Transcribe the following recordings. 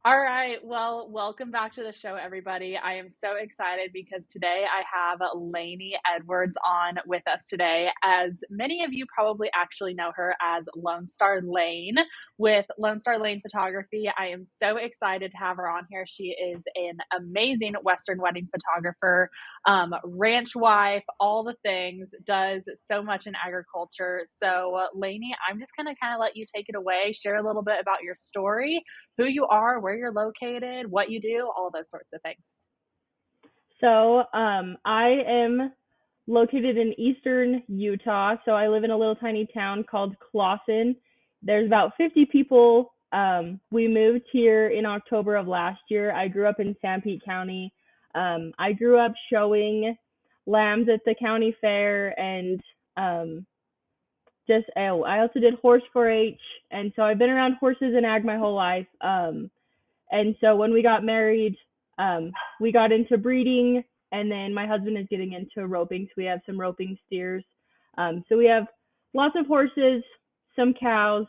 All right. Well, welcome back to the show, everybody. I am so excited because today I have Lani Edwards on with us today. As many of you probably actually know her as Lone Star Lane with Lone Star Lane Photography. I am so excited to have her on here. She is an amazing Western wedding photographer, ranch wife, all the things, does so much in agriculture. So, Lani, I'm just going to kind of let you take it away, share a little bit about your story, who you are, where you're located, what you do, all those sorts of things. I am located in eastern Utah. So I live in a little tiny town called Clawson. There's about 50 people. We moved here in October of last year. I grew up in Sanpete County. I grew up showing lambs at the county fair and I also did horse 4-H. And so I've been around horses and ag my whole life. And so when we got married, we got into breeding, and then my husband is getting into roping, so we have some roping steers. So we have lots of horses, some cows.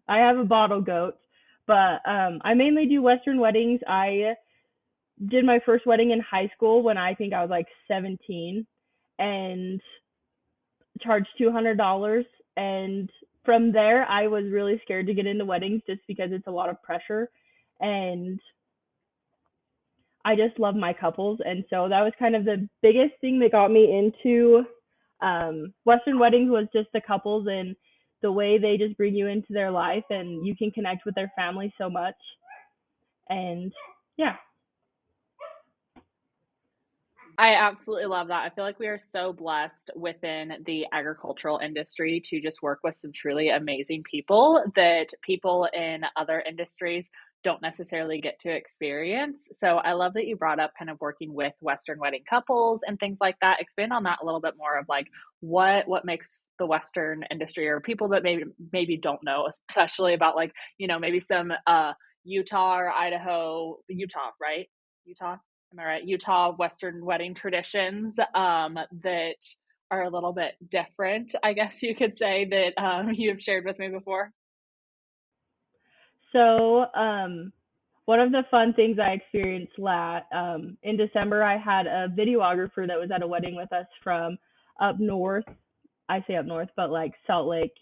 I have a bottle goat, but I mainly do Western weddings. I did my first wedding in high school when I think I was like 17, and charged $200. And from there, I was really scared to get into weddings just because it's a lot of pressure. And I just love my couples. And so that was kind of the biggest thing that got me into Western weddings, was just the couples and the way they just bring you into their life and you can connect with their family so much. And yeah. I absolutely love that. I feel like we are so blessed within the agricultural industry to just work with some truly amazing people that people in other industries don't necessarily get to experience. So I love that you brought up kind of working with Western wedding couples and things like that. Expand on that a little bit more of like what makes the Western industry, or people that maybe don't know, especially about like, maybe some Utah or Idaho, Utah, right? Utah, am I right? Utah Western wedding traditions that are a little bit different, I guess you could say, that you've shared with me before. So one of the fun things I experienced in December, I had a videographer that was at a wedding with us from up north. I say up north, but like Salt Lake,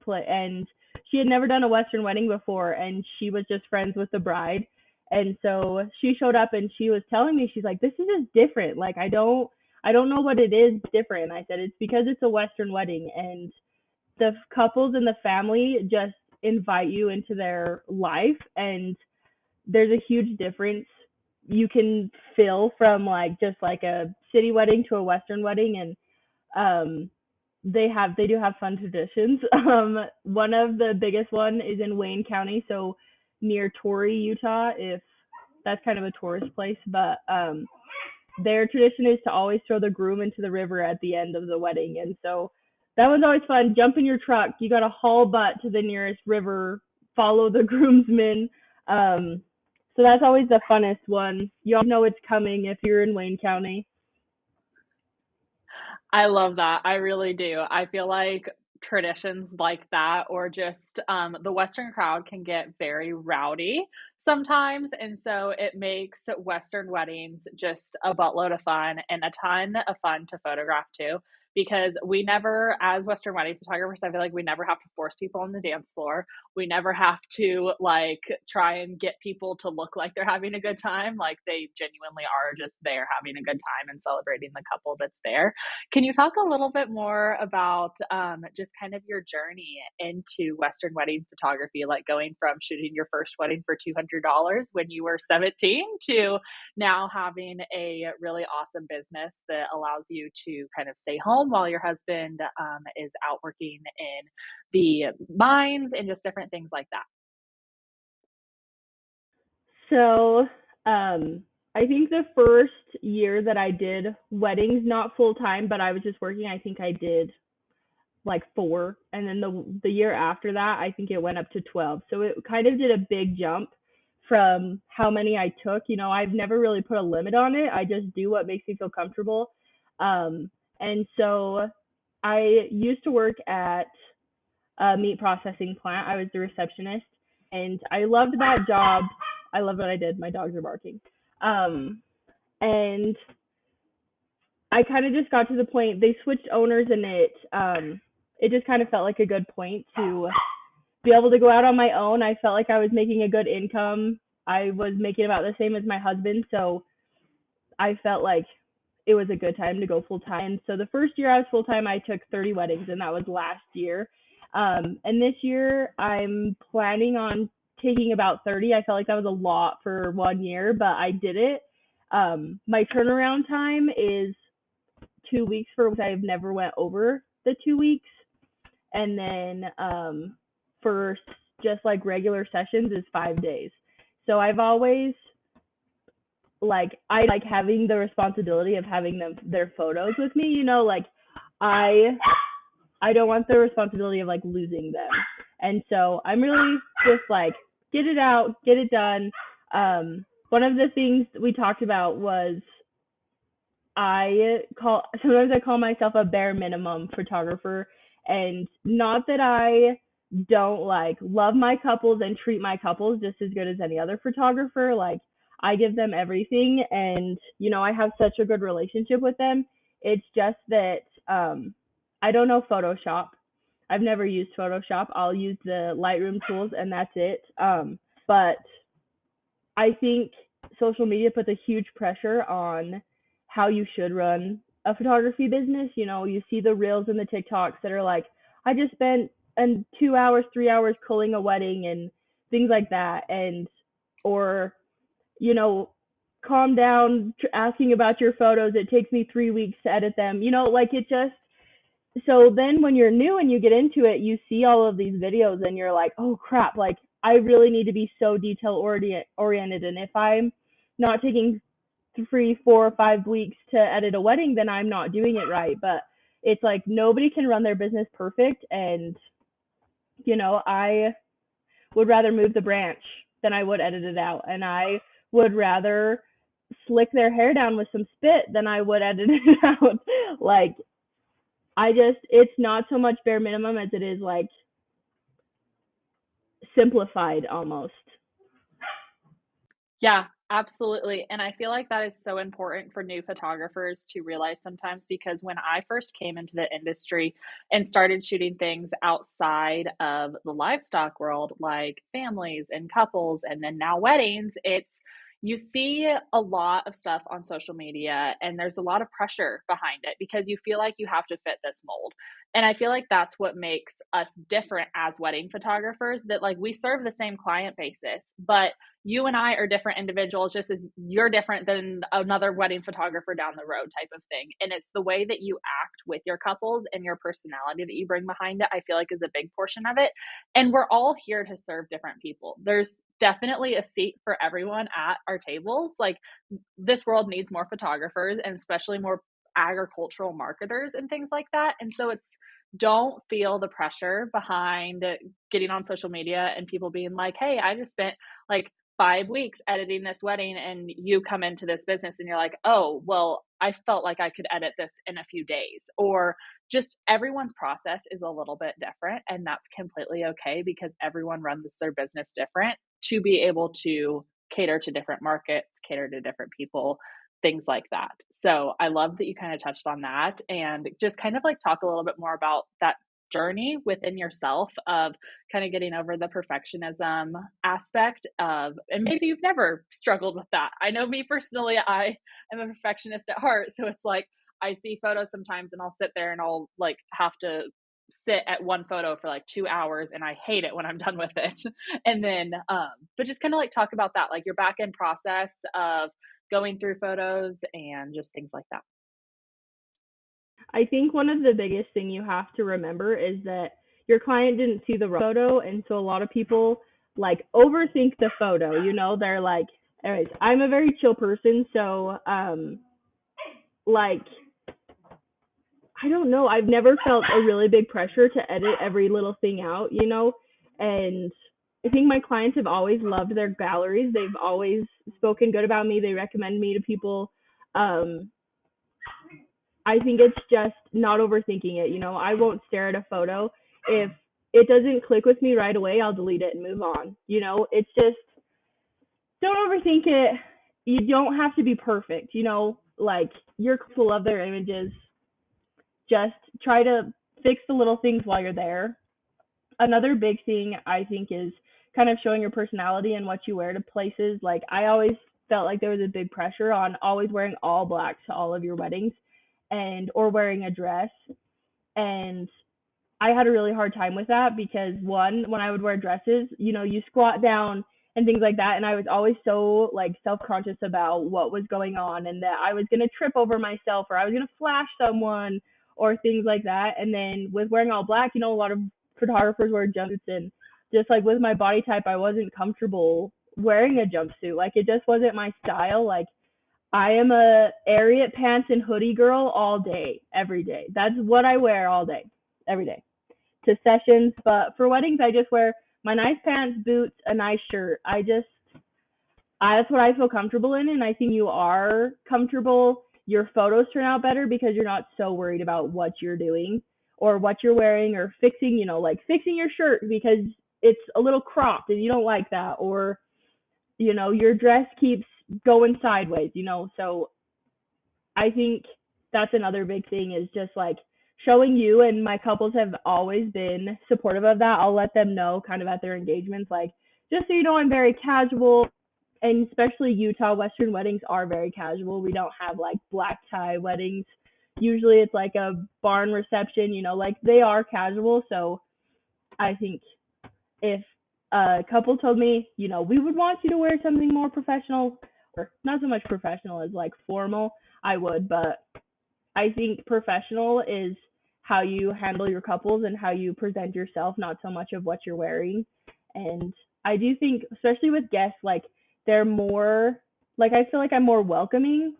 and she had never done a Western wedding before, and she was just friends with the bride. And so she showed up and she was telling me, she's like, "This is just different. Like I don't know what it is different." And I said, "It's because it's a Western wedding, and the couples and the family just invite you into their life, and there's a huge difference you can feel from like just like a city wedding to a Western wedding." And um they do have fun traditions. One of the biggest one is in Wayne County, so near Torrey, Utah, if that's kind of a tourist place. But their tradition is to always throw the groom into the river at the end of the wedding. And so that was always fun. Jump in your truck. You got to haul butt to the nearest river, follow the groomsmen. So that's always the funnest one. You all know it's coming if you're in Wayne County. I love that. I really do. I feel like traditions like that, or just the Western crowd, can get very rowdy sometimes. And so it makes Western weddings just a buttload of fun and a ton of fun to photograph too. Because we never, as Western wedding photographers, I feel like we never have to force people on the dance floor. We never have to like try and get people to look like they're having a good time. Like they genuinely are just there having a good time and celebrating the couple that's there. Can you talk a little bit more about just kind of your journey into Western wedding photography, like going from shooting your first wedding for $200 when you were 17 to now having a really awesome business that allows you to kind of stay home while your husband is out working in the mines and just different things like that? So, I think the first year that I did weddings, not full time, but I was just working, I think I did like four. And then the year after that, I think it went up to 12. So it kind of did a big jump from how many I took. I've never really put a limit on it. I just do what makes me feel comfortable. And so I used to work at a meat processing plant. I was the receptionist, and I loved that job. I love what I did. My dogs are barking. Um, and I kind of just got to the point they switched owners, and it just kind of felt like a good point to be able to go out on my own. I felt like I was making a good income. I was making about the same as my husband, so I felt like it was a good time to go full time. So the first year I was full time, I took 30 weddings, and that was last year. And this year I'm planning on taking about 30. I felt like that was a lot for 1 year, but I did it. My turnaround time is 2 weeks for which I've never went over the 2 weeks, and then for just like regular sessions is 5 days. So I've always like I like having the responsibility of having their photos with me, like I I don't want the responsibility of like losing them. And so I'm really just like get it out, get it done. One of the things we talked about was sometimes I call myself a bare minimum photographer, and not that I don't like love my couples and treat my couples just as good as any other photographer. Like I give them everything, and I have such a good relationship with them. It's just that I don't know Photoshop. I've never used Photoshop. I'll use the Lightroom tools and that's it. But I think social media puts a huge pressure on how you should run a photography business. You see the reels and the TikToks that are like, I just spent 2 hours, 3 hours culling a wedding and things like that. And, or, you know, calm down asking about your photos. It takes me 3 weeks to edit them. Like it just, so then when you're new and you get into it, you see all of these videos and you're like, oh crap, like I really need to be so detail oriented. And if I'm not taking 3, 4, 5 weeks to edit a wedding, then I'm not doing it right. But it's like nobody can run their business perfect. And, I would rather move the branch than I would edit it out. And I would rather slick their hair down with some spit than I would edit it out. Like, it's not so much bare minimum as it is like simplified almost. Yeah, absolutely. And I feel like that is so important for new photographers to realize sometimes because when I first came into the industry and started shooting things outside of the livestock world, like families and couples, and then now weddings, you see a lot of stuff on social media and there's a lot of pressure behind it because you feel like you have to fit this mold. And I feel like that's what makes us different as wedding photographers, that like we serve the same client basis, but you and I are different individuals, just as you're different than another wedding photographer down the road type of thing. And it's the way that you act with your couples and your personality that you bring behind it, I feel like is a big portion of it. And we're all here to serve different people. There's definitely a seat for everyone at our tables. Like this world needs more photographers and especially more agricultural marketers and things like that. And so don't feel the pressure behind getting on social media and people being like, hey, I just spent like 5 weeks editing this wedding and you come into this business and you're like, oh, well, I felt like I could edit this in a few days. Or just everyone's process is a little bit different. And that's completely okay because everyone runs their business different to be able to cater to different markets, cater to different people, things like that. So I love that you kind of touched on that and just kind of like talk a little bit more about that journey within yourself of kind of getting over the perfectionism aspect of, and maybe you've never struggled with that. I know me personally, I am a perfectionist at heart. So it's like, I see photos sometimes and I'll sit there and I'll like have to sit at one photo for like 2 hours and I hate it when I'm done with it. And then, but just kind of like talk about that, like your back end process of going through photos and just things like that. I think one of the biggest thing you have to remember is that your client didn't see the photo, and so a lot of people like overthink the photo. They're like, anyways, I'm a very chill person, so like I don't know. I've never felt a really big pressure to edit every little thing out, and I think my clients have always loved their galleries. They've always spoken good about me. They recommend me to people. I think it's just not overthinking it. I won't stare at a photo. If it doesn't click with me right away, I'll delete it and move on. It's just don't overthink it. You don't have to be perfect, like your kids will love their images. Just try to fix the little things while you're there. Another big thing I think is kind of showing your personality and what you wear to places. Like I always felt like there was a big pressure on always wearing all black to all of your weddings and or wearing a dress. And I had a really hard time with that because one, when I would wear dresses, you squat down and things like that, and I was always so like self-conscious about what was going on and that I was going to trip over myself or I was going to flash someone or things like that. And then with wearing all black, a lot of photographers wear jumpsuits, and just like with my body type, I wasn't comfortable wearing a jumpsuit. Like it just wasn't my style. Like I am a Ariat pants and hoodie girl all day, every day. That's what I wear all day, every day to sessions. But for weddings, I just wear my nice pants, boots, a nice shirt. That's what I feel comfortable in. And I think you are comfortable. Your photos turn out better because you're not so worried about what you're doing or what you're wearing or fixing, like fixing your shirt because it's a little cropped and you don't like that. Or, your dress keeps going sideways, So I think that's another big thing is just like showing you, and my couples have always been supportive of that. I'll let them know kind of at their engagements, like, just so you know, I'm very casual. And especially Utah Western weddings are very casual. We don't have like black tie weddings. Usually it's like a barn reception, like they are casual. So I think if a couple told me, we would want you to wear something more professional, or not so much professional as like formal, I would. But I think professional is how you handle your couples and how you present yourself, not so much of what you're wearing. And I do think, especially with guests, like they're more, like I feel like I'm more welcoming.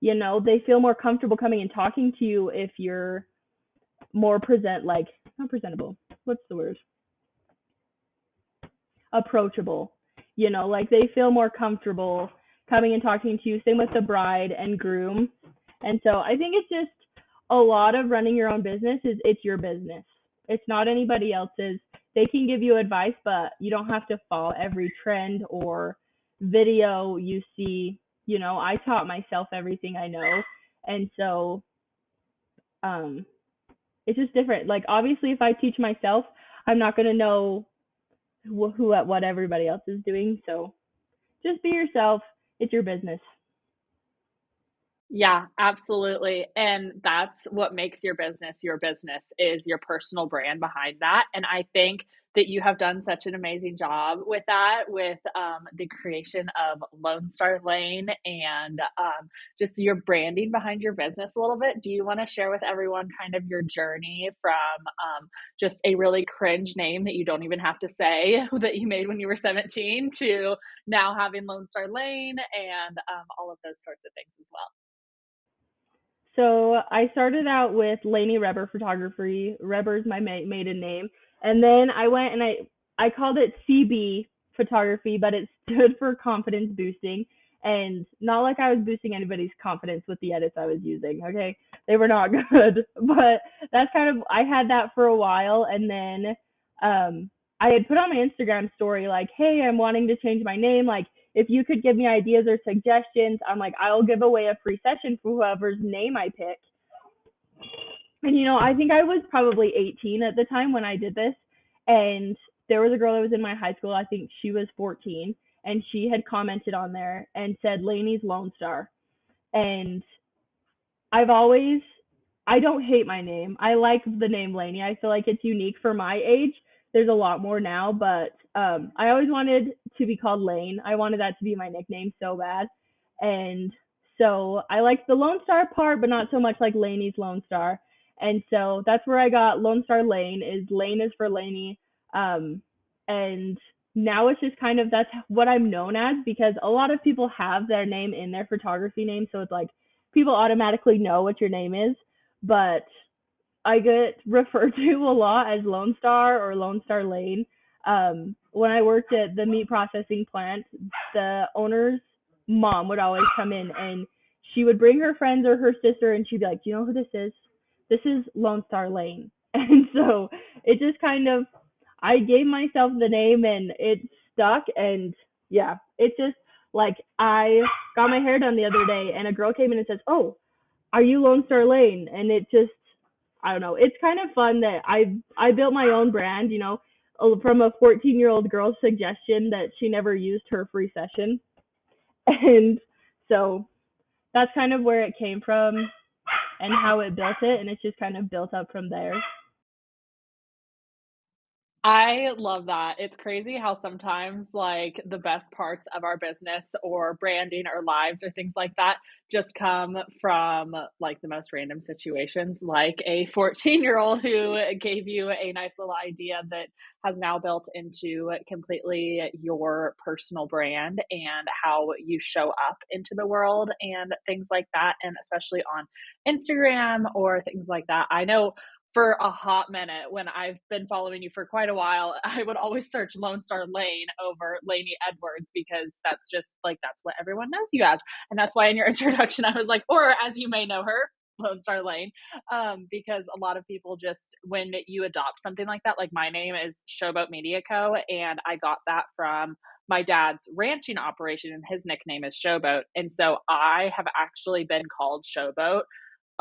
They feel more comfortable coming and talking to you if you're more like not presentable. What's the word? Approachable. Like they feel more comfortable coming and talking to you. Same with the bride and groom. And so I think it's just a lot of running your own business is it's your business. It's not anybody else's. They can give you advice, but you don't have to follow every trend or video you see. I taught myself everything I know. And so um it's just different. Like obviously if I teach myself, I'm not going to know what everybody else is doing. So just be yourself. It's your business. Yeah, absolutely. And that's what makes your business is your personal brand behind that. And I think that you have done such an amazing job with that, with the creation of Lone Star Lane and just your branding behind your business a little bit. Do you want to share with everyone kind of your journey from just a really cringe name that you don't even have to say that you made when you were 17 to now having Lone Star Lane and all of those sorts of things as well? So I started out with Lani Reber Photography. Reber's my maiden name, and then I went and I called it CB Photography, but it stood for confidence boosting. And not like I was boosting anybody's confidence with the edits I was using. Okay, they were not good, but that's kind of I had that for a while, and then I had put on my Instagram story like, "Hey, I'm wanting to change my name. Like, if you could give me ideas or suggestions, I'm like, I'll give away a free session for whoever's name I pick." And I think I was probably 18 at the time when I did this. And there was a girl that was in my high school, I think she was 14, and she had commented on there and said Lainey's Lone Star. And I've always I don't hate my name. I like the name Lainey. I feel like it's unique for my age. There's a lot more now, but I always wanted to be called Lane. I wanted that to be my nickname so bad. And so I like the Lone Star part, but not so much like Lainey's Lone Star. And so that's where I got Lone Star Lane. Is Lane is for Lainey. And now it's just kind of that's what I'm known as because a lot of people have their name in their photography name, so it's like people automatically know what your name is. But I get referred to a lot as Lone Star or Lone Star Lane. When I worked at the meat processing plant, the owner's mom would always come in and she would bring her friends or her sister and she'd be like, "Do you know who this is? This is Lone Star Lane." And so it just kind of, I gave myself the name and it stuck. And yeah, it just, Like I got my hair done the other day and a girl came in and says, "Oh, are you Lone Star Lane?" And it just, I don't know. It's kind of fun that I built my own brand, from a 14-year-old girl's suggestion that she never used her free session. And so that's kind of where it came from and how it built it, and it's just kind of built up from there. I love that. It's crazy how sometimes, like, the best parts of our business or branding or lives or things like that just come from, like, the most random situations, like a 14-year-old who gave you a nice little idea that has now built into completely your personal brand and how you show up into the world and things like that, and especially on Instagram or things like that. I know for a hot minute when I've been following you for quite a while, I would always search Lone Star Lane over Laney Edwards because that's just like that's what everyone knows you as. And that's why in your introduction I was like, or as you may know her, Lone Star Lane. Because a lot of people just when you adopt something like that, like my name is Showboat Media Co. And I got that from my dad's ranching operation and his nickname is Showboat. And so I have actually been called Showboat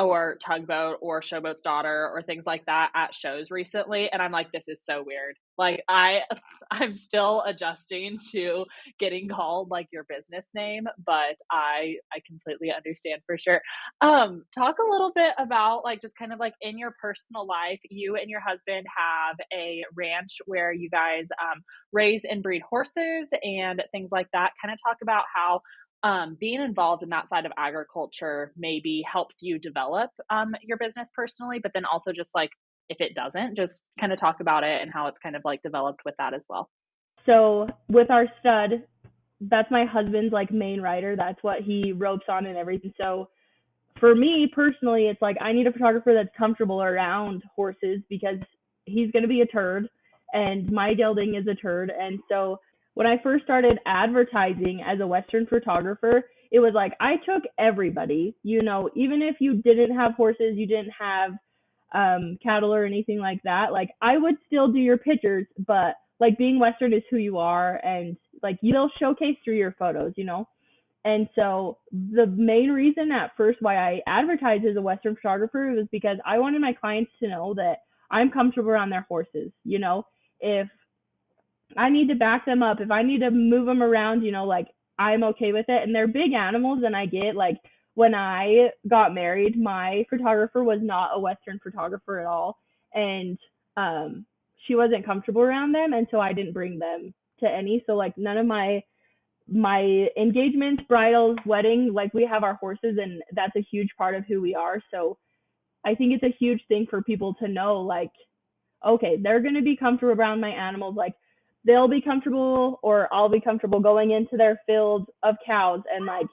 or Tugboat or Showboat's Daughter or things like that at shows recently, and I'm like, "This is so weird." Like, I'm still adjusting to getting called, like, your business name, but I completely understand for sure. Talk a little bit about, like, just kind of, like, in your personal life, you and your husband have a ranch where you guys, raise and breed horses and things like that. Kinda talk about how being involved in that side of agriculture maybe helps you develop your business personally, but then also just like if it doesn't, just kind of talk about it and how it's kind of like developed with that as well. So with our stud, that's my husband's like main rider. That's what he ropes on and everything. So for me personally, it's like I need a photographer that's comfortable around horses because he's going to be a turd and my gelding is a turd. And so when I first started advertising as a Western photographer, it was like I took everybody, even if you didn't have horses, you didn't have cattle or anything like that. Like I would still do your pictures, but like being Western is who you are and like you'll showcase through your photos. And so the main reason at first why I advertised as a Western photographer was because I wanted my clients to know that I'm comfortable around their horses. If I need to back them up, if I need to move them around, like I'm okay with it. And they're big animals, and I get like when I got married, my photographer was not a Western photographer at all, and she wasn't comfortable around them, and so I didn't bring them to any. So like none of my engagements, bridals, wedding, like we have our horses and that's a huge part of who we are. So I think it's a huge thing for people to know like, okay, they're going to be comfortable around my animals. Like they'll be comfortable or I'll be comfortable going into their field of cows and like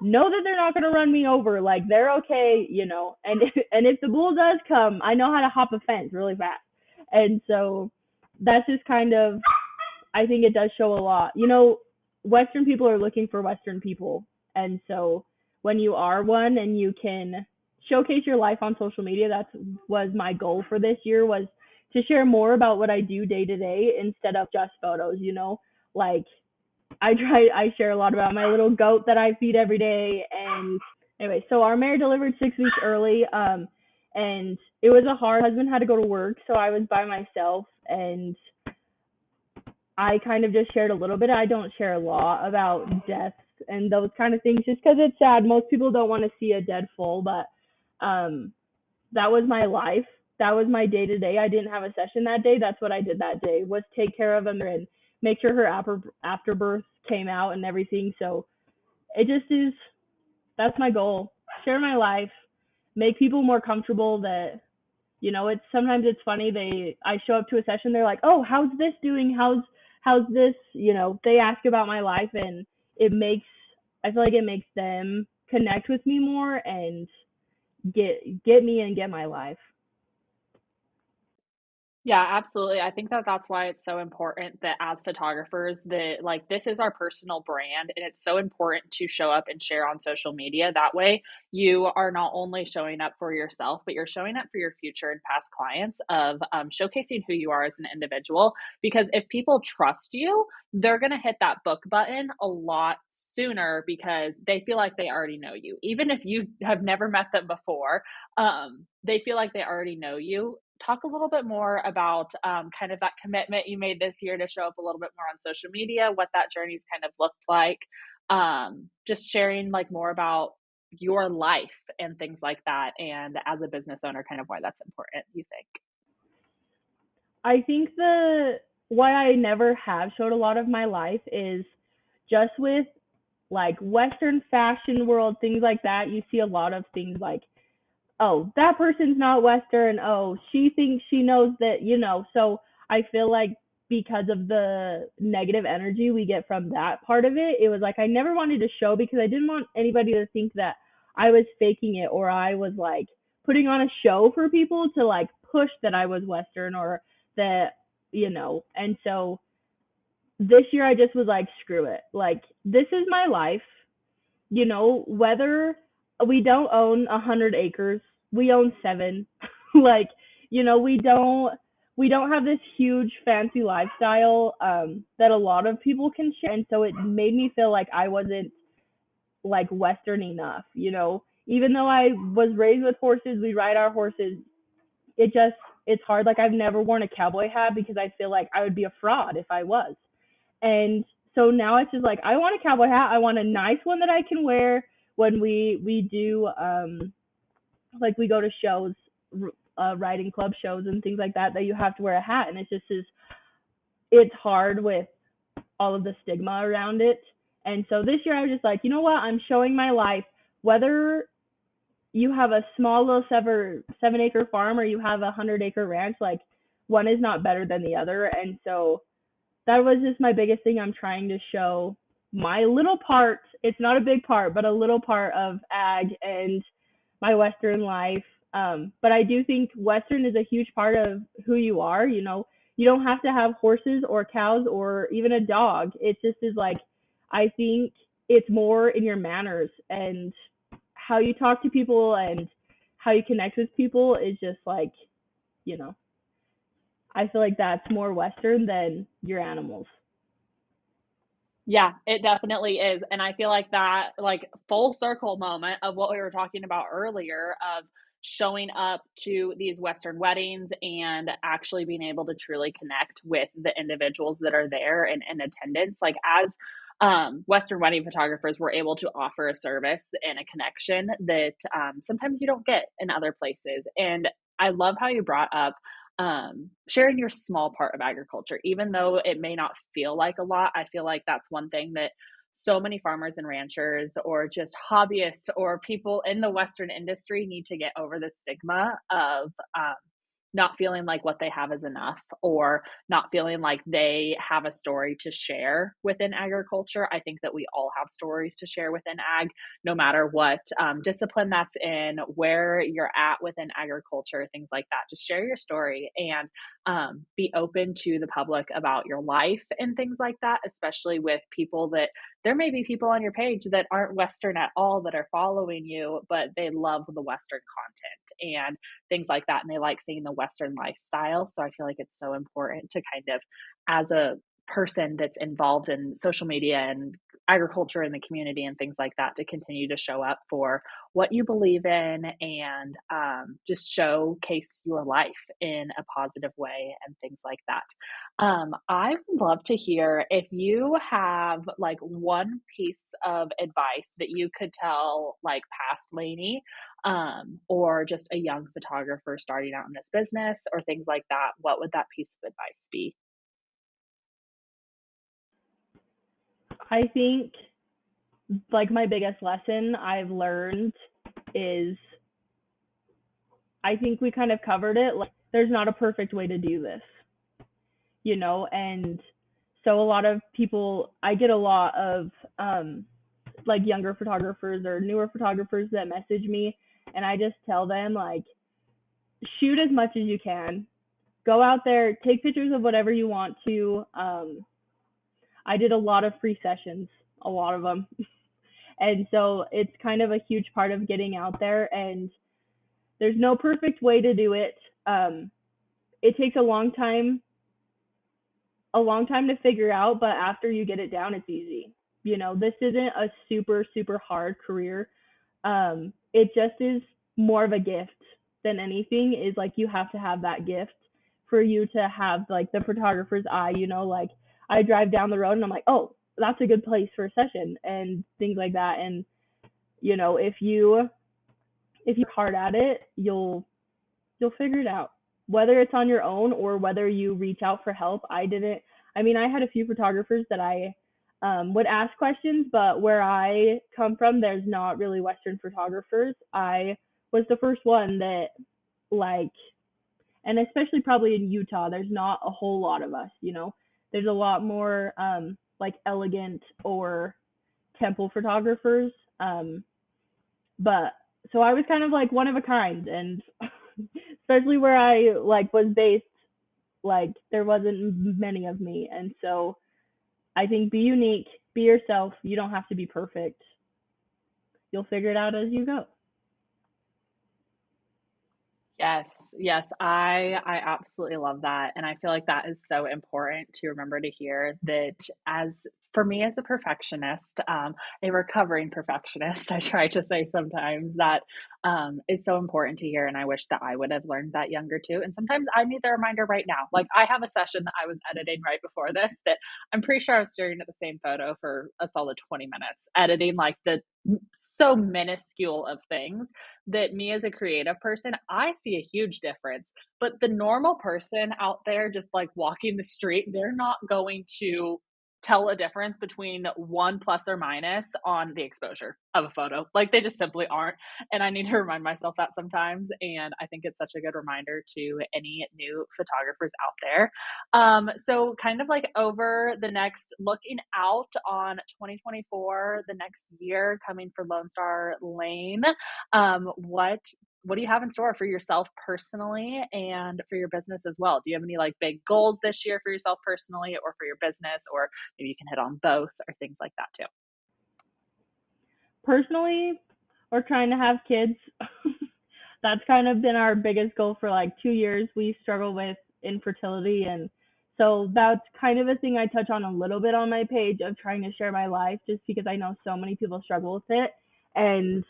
know that they're not going to run me over. Like they're okay. And if the bull does come, I know how to hop a fence really fast. And so that's just kind of I think it does show a lot. Western people are looking for Western people. And so when you are one and you can showcase your life on social media, that was my goal for this year was to share more about what I do day to day instead of just photos. Like I share a lot about my little goat that I feed every day. And anyway, so our mare delivered 6 weeks early. And it was a hard husband had to go to work, so I was by myself and I kind of just shared a little bit. I don't share a lot about deaths and those kind of things just because it's sad. Most people don't want to see a dead foal, but um, that was my life. That was my day to day. I didn't have a session that day. That's what I did that day was take care of them and make sure her afterbirth came out and everything. So it just is. That's my goal. Share my life, make people more comfortable that it's sometimes it's funny I show up to a session, they're like, oh, how's this doing, how's this, they ask about my life, and it makes I feel like it makes them connect with me more and get me and get my life. Yeah, absolutely. I think that that's why it's so important that as photographers that like this is our personal brand and it's so important to show up and share on social media. That way you are not only showing up for yourself, but you're showing up for your future and past clients of showcasing who you are as an individual. Because if people trust you, they're going to hit that book button a lot sooner because they feel like they already know you. Even if you have never met them before, they feel like they already know you. Talk a little bit more about kind of that commitment you made this year to show up a little bit more on social media, what that journey's kind of looked like. Just sharing like more about your life and things like that. And as a business owner, kind of why that's important, you think. I think the why I never have showed a lot of my life is just with like Western fashion world, things like that. You see a lot of things like, oh, that person's not Western. Oh, she thinks she knows that, you know. So I feel like because of the negative energy we get from that part of it, it was like I never wanted to show because I didn't want anybody to think that I was faking it or I was like putting on a show for people to like push that I was Western or that, you know. And so this year I just was like, screw it. Like, this is my life, you know, whether we don't own 100 acres, we own seven. Like, you know, we don't have this huge fancy lifestyle that a lot of people can share, and so it made me feel like I wasn't like Western enough, you know. Even though I was raised with horses, we ride our horses. It just it's hard. Like I've never worn a cowboy hat because I feel like I would be a fraud if I was. And so now it's just like I want a cowboy hat. I want a nice one that I can wear when we do like we go to shows, riding club shows and things like that. That you have to wear a hat, and it's hard with all of the stigma around it. And so this year I was just like, you know what? I'm showing my life, whether you have a small little 7 acre farm or you have a 100 acre ranch. Like one is not better than the other, and so that was just my biggest thing. I'm trying to show my little part. It's not a big part, but a little part of ag and my Western life. But I do think Western is a huge part of who you are. You know, you don't have to have horses or cows or even a dog. It just is like, I think it's more in your manners and how you talk to people and how you connect with people is just like, you know, I feel like that's more Western than your animals. Yeah, it definitely is, and I feel like that, like, full circle moment of what we were talking about earlier of showing up to these Western weddings and actually being able to truly connect with the individuals that are there and in attendance, like, as, Western wedding photographers, we're able to offer a service and a connection that, sometimes you don't get in other places, and I love how you brought up sharing your small part of agriculture, even though it may not feel like a lot. I feel like that's one thing that so many farmers and ranchers, or just hobbyists, or people in the Western industry need to get over the stigma of not feeling like what they have is enough, or not feeling like they have a story to share within agriculture. I think that we all have stories to share within ag, no matter what discipline that's in, where you're at within agriculture, things like that. Just share your story and be open to the public about your life and things like that, especially with people that there may be people on your page that aren't Western at all that are following you, but they love the Western content and things like that. And they like seeing the Western lifestyle. So I feel like it's so important to kind of, as a person that's involved in social media and agriculture in the community and things like that, to continue to show up for what you believe in and just showcase your life in a positive way and things like that. I would love to hear if you have like one piece of advice that you could tell like past Lainey, or just a young photographer starting out in this business or things like that. What would that piece of advice be? I think like my biggest lesson I've learned is I think we kind of covered it. Like, there's not a perfect way to do this, you know, and so a lot of people, I get a lot of like younger photographers or newer photographers that message me, and I just tell them like, shoot as much as you can, go out there, take pictures of whatever you want to. I did a lot of free sessions, a lot of them. And so it's kind of a huge part of getting out there, and there's no perfect way to do it. It takes a long time to figure out, but after you get it down, it's easy. This isn't a super, super hard career. It just is more of a gift than anything. Is like you have to have that gift for you to have like the photographer's eye. Like I drive down the road and I'm like, oh, that's a good place for a session and things like that. And if you're hard at it, you'll figure it out. Whether it's on your own or whether you reach out for help. I had a few photographers that I would ask questions, but where I come from, there's not really Western photographers. I was the first one that, like, and especially probably in Utah, there's not a whole lot of us. There's a lot more like elegant or temple photographers. But so I was kind of like one of a kind, and especially where I like was based, like there wasn't many of me, and so I think be unique, be yourself. You don't have to be perfect. You'll figure it out as you go. Yes, yes, I absolutely love that, and I feel like that is so important to remember to hear that as for me as a perfectionist, a recovering perfectionist, I try to say sometimes that is so important to hear, and I wish that I would have learned that younger too. And sometimes I need the reminder right now. Like I have a session that I was editing right before this that I'm pretty sure I was staring at the same photo for a solid 20 minutes, editing like the so minuscule of things that me as a creative person, I see a huge difference. But the normal person out there just like walking the street, they're not going to tell a difference between one plus or minus on the exposure of a photo. Like they just simply aren't. And I need to remind myself that sometimes. And I think it's such a good reminder to any new photographers out there. So kind of like over the next looking out on 2024, the next year coming for Lone Star Lane, what do you have in store for yourself personally and for your business as well? Do you have any like big goals this year for yourself personally or for your business, or maybe you can hit on both or things like that too? Personally, we're trying to have kids. That's kind of been our biggest goal for like 2 years. We struggle with infertility, and so that's kind of a thing I touch on a little bit on my page of trying to share my life, just because I know so many people struggle with it, and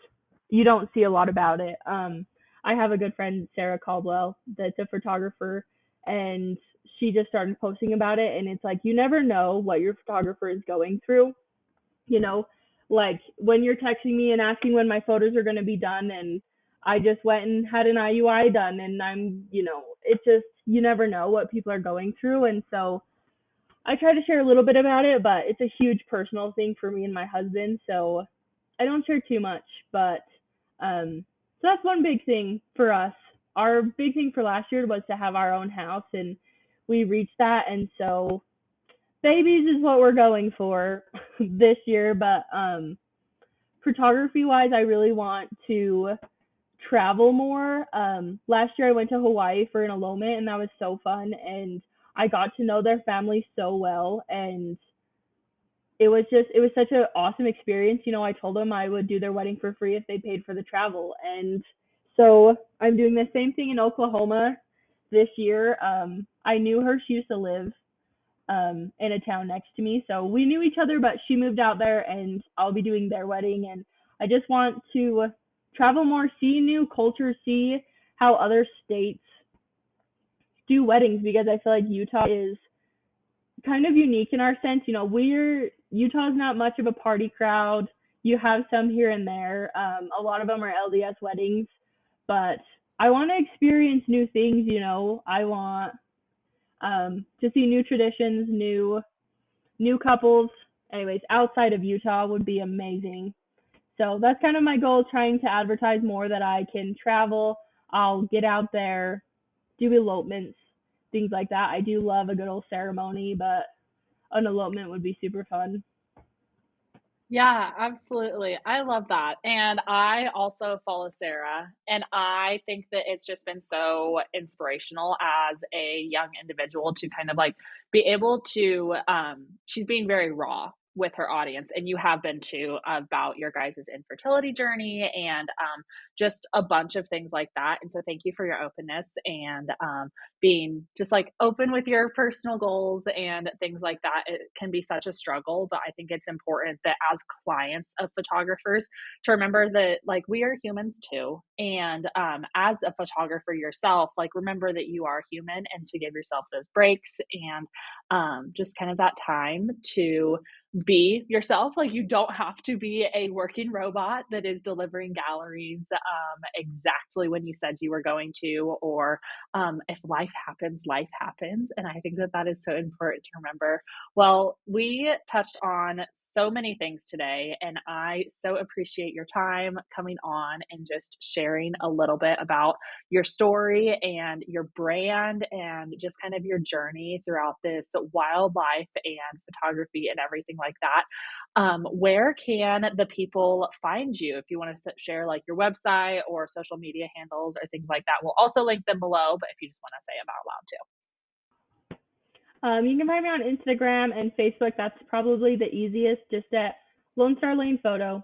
you don't see a lot about it. I have a good friend, Sarah Caldwell, that's a photographer, and she just started posting about it, and it's like you never know what your photographer is going through, you know, like when you're texting me and asking when my photos are going to be done, and I just went and had an IUI done, and it's just, you never know what people are going through. And so I try to share a little bit about it, but it's a huge personal thing for me and my husband. So I don't share too much, but so that's one big thing for us. Our big thing for last year was to have our own house, and we reached that. And so babies is what we're going for this year. But photography wise, I really want to travel more. Last year I went to Hawaii for an elopement, and that was so fun. And I got to know their family so well, and it was such an awesome experience. I told them I would do their wedding for free if they paid for the travel. And so I'm doing the same thing in Oklahoma this year. I knew her. She used to live in a town next to me. So we knew each other, but she moved out there, and I'll be doing their wedding. And I just want to travel more, see new cultures, see how other states do weddings, because I feel like Utah is kind of unique in our sense. Utah's not much of a party crowd. You have some here and there. A lot of them are LDS weddings, but I want to experience new things. I want to see new traditions, new couples. Anyways, outside of Utah would be amazing. So that's kind of my goal, trying to advertise more that I can travel. I'll get out there, do elopements, things like that. I do love a good old ceremony, but an elopement would be super fun. Yeah, absolutely. I love that. And I also follow Sarah, and I think that it's just been so inspirational as a young individual to kind of like be able to she's being very raw with her audience, and you have been too, about your guys' infertility journey and just a bunch of things like that. And so thank you for your openness and being just like open with your personal goals and things like that. It can be such a struggle, but I think it's important that as clients of photographers to remember that like we are humans too. And as a photographer yourself, like remember that you are human and to give yourself those breaks and just kind of that time to be yourself. Like you don't have to be a working robot that is delivering galleries exactly when you said you were going to, or if life happens, life happens. And I think that that is so important to remember. Well, we touched on so many things today, and I so appreciate your time coming on and just sharing a little bit about your story and your brand and just kind of your journey throughout this wildlife and photography and everything like that. Where can the people find you if you want to share like your website or social media handles or things like that? We'll also link them below, but if you just want to say them out loud too. You can find me on Instagram and Facebook. That's probably the easiest, just at Lone Star Lane Photo.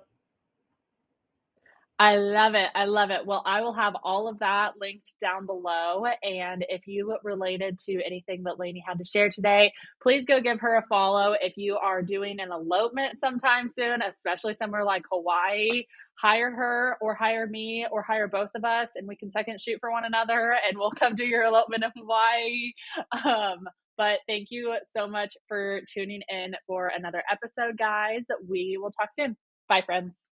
I love it. I love it. Well, I will have all of that linked down below. And if you related to anything that Lainey had to share today, please go give her a follow. If you are doing an elopement sometime soon, especially somewhere like Hawaii, hire her or hire me or hire both of us and we can second shoot for one another and we'll come do your elopement in Hawaii. But thank you so much for tuning in for another episode, guys. We will talk soon. Bye, friends.